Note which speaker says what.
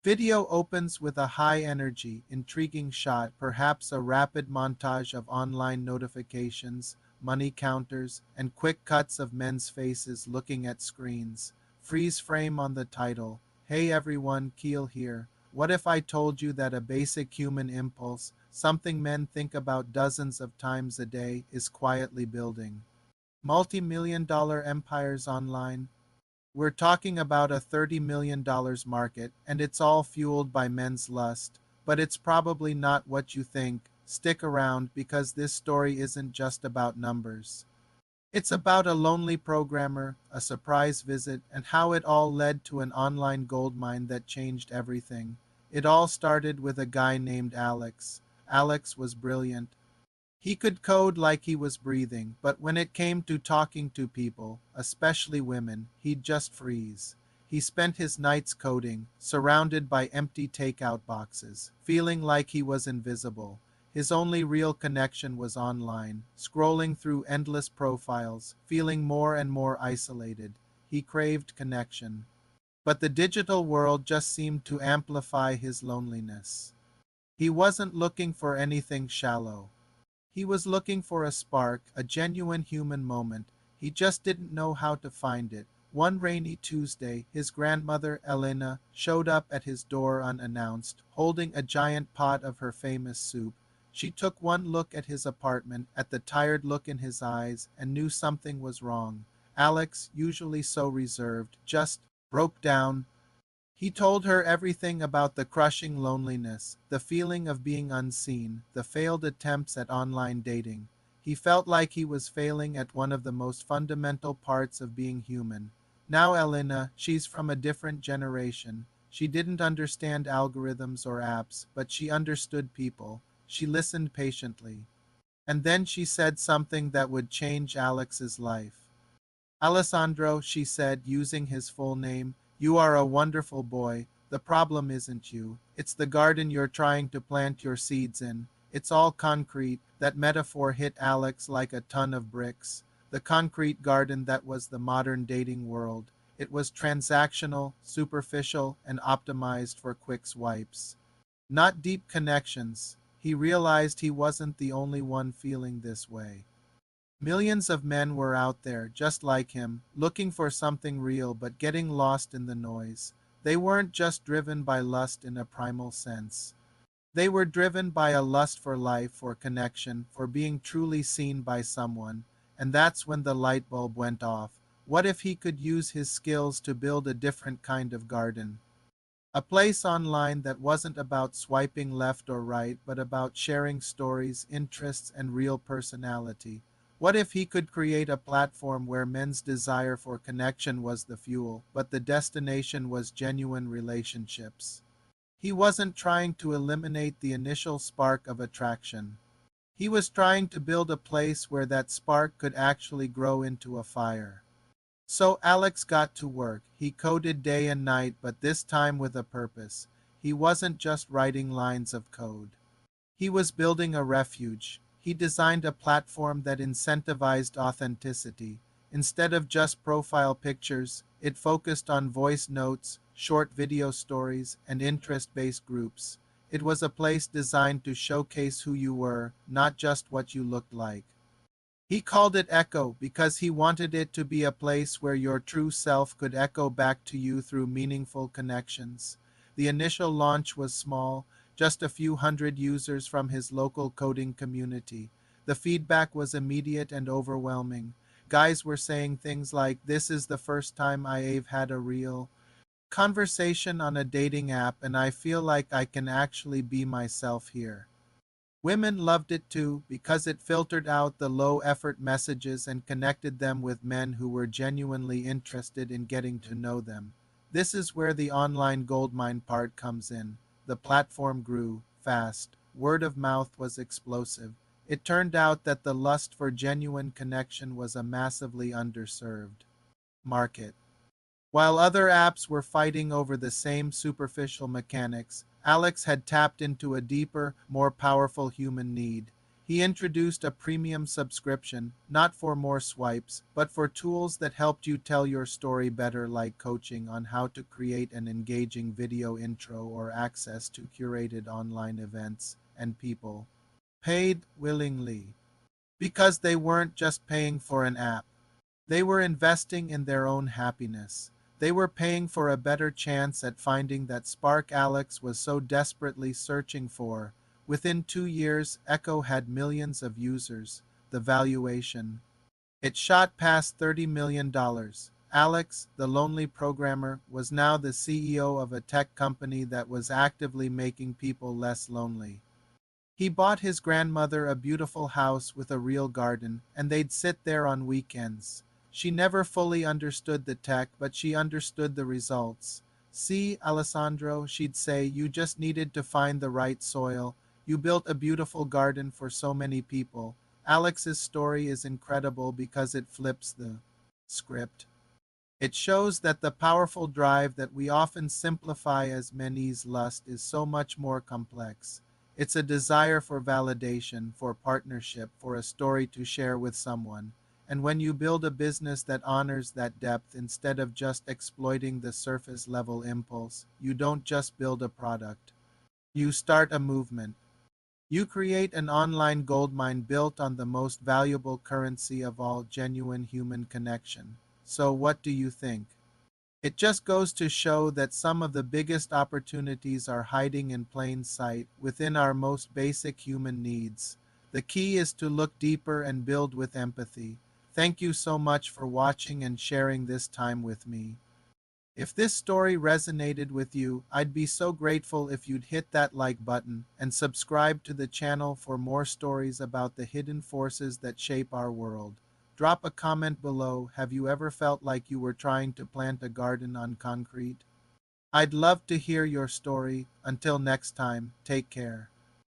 Speaker 1: Video opens with a high-energy, intriguing shot, perhaps a rapid montage of online notifications, money counters, and quick cuts of men's faces looking at screens. Freeze frame on the title. Hey everyone, Keel here. What if I told you that a basic human impulse, something men think about dozens of times a day, is quietly building multi-million dollar empires online? We're talking about a $30 million market, and it's all fueled by men's lust. But it's probably not what you think. Stick around because this story isn't just about numbers. It's about a lonely programmer, a surprise visit, and how it all led to an online goldmine that changed everything. It all started with a guy named Alex. Alex was brilliant. He could code like he was breathing, but when it came to talking to people, especially women, he'd just freeze. He spent his nights coding, surrounded by empty takeout boxes, feeling like he was invisible. His only real connection was online, scrolling through endless profiles, feeling more and more isolated. He craved connection. But the digital world just seemed to amplify his loneliness. He wasn't looking for anything shallow. He was looking for a spark, a genuine human moment. He just didn't know how to find it. One rainy Tuesday, his grandmother, Elena, showed up at his door unannounced, holding a giant pot of her famous soup. She took one look at his apartment, at the tired look in his eyes, and knew something was wrong. Alex, usually so reserved, just broke down. He told her everything about the crushing loneliness, the feeling of being unseen, the failed attempts at online dating. He felt like he was failing at one of the most fundamental parts of being human. Now Elena, she's from a different generation. She didn't understand algorithms or apps, but she understood people. She listened patiently. And then she said something that would change Alex's life. Alessandro, she said, using his full name, you are a wonderful boy. The problem isn't you. It's the garden you're trying to plant your seeds in. It's all concrete. That metaphor hit Alex like a ton of bricks. The concrete garden that was the modern dating world. It was transactional, superficial, and optimized for quick swipes. Not deep connections. He realized he wasn't the only one feeling this way. Millions of men were out there, just like him, looking for something real but getting lost in the noise. They weren't just driven by lust in a primal sense. They were driven by a lust for life, for connection, for being truly seen by someone. And that's when the light bulb went off. What if he could use his skills to build a different kind of garden? A place online that wasn't about swiping left or right, but about sharing stories, interests, and real personality. What if he could create a platform where men's desire for connection was the fuel, but the destination was genuine relationships? He wasn't trying to eliminate the initial spark of attraction. He was trying to build a place where that spark could actually grow into a fire. So Alex got to work. He coded day and night, but this time with a purpose. He wasn't just writing lines of code. He was building a refuge. He designed a platform that incentivized authenticity. Instead of just profile pictures, it focused on voice notes, short video stories, and interest-based groups. It was a place designed to showcase who you were, not just what you looked like. He called it Echo because he wanted it to be a place where your true self could echo back to you through meaningful connections. The initial launch was small, just a few hundred users from his local coding community. The feedback was immediate and overwhelming. Guys were saying things like, "This is the first time I've had a real conversation on a dating app, and I feel like I can actually be myself here." Women loved it too because it filtered out the low-effort messages and connected them with men who were genuinely interested in getting to know them. This is where the online goldmine part comes in. The platform grew fast. Word of mouth was explosive. It turned out that the lust for genuine connection was a massively underserved market. While other apps were fighting over the same superficial mechanics, Alex had tapped into a deeper, more powerful human need. He introduced a premium subscription, not for more swipes, but for tools that helped you tell your story better, like coaching on how to create an engaging video intro or access to curated online events, and people paid willingly because they weren't just paying for an app. They were investing in their own happiness. They were paying for a better chance at finding that spark Alex was so desperately searching for. Within 2 years, Echo had millions of users. The valuation. It shot past $30 million. Alex, the lonely programmer, was now the CEO of a tech company that was actively making people less lonely. He bought his grandmother a beautiful house with a real garden, and they'd sit there on weekends. She never fully understood the tech, but she understood the results. See, Alessandro, she'd say, you just needed to find the right soil. You built a beautiful garden for so many people. Alex's story is incredible because it flips the script. It shows that the powerful drive that we often simplify as Meny's lust is so much more complex. It's a desire for validation, for partnership, for a story to share with someone. And when you build a business that honors that depth instead of just exploiting the surface level impulse, you don't just build a product. You start a movement. You create an online goldmine built on the most valuable currency of all, genuine human connection. So what do you think? It just goes to show that some of the biggest opportunities are hiding in plain sight within our most basic human needs. The key is to look deeper and build with empathy. Thank you so much for watching and sharing this time with me. If this story resonated with you, I'd be so grateful if you'd hit that like button and subscribe to the channel for more stories about the hidden forces that shape our world. Drop a comment below. Have you ever felt like you were trying to plant a garden on concrete? I'd love to hear your story. Until next time, take care.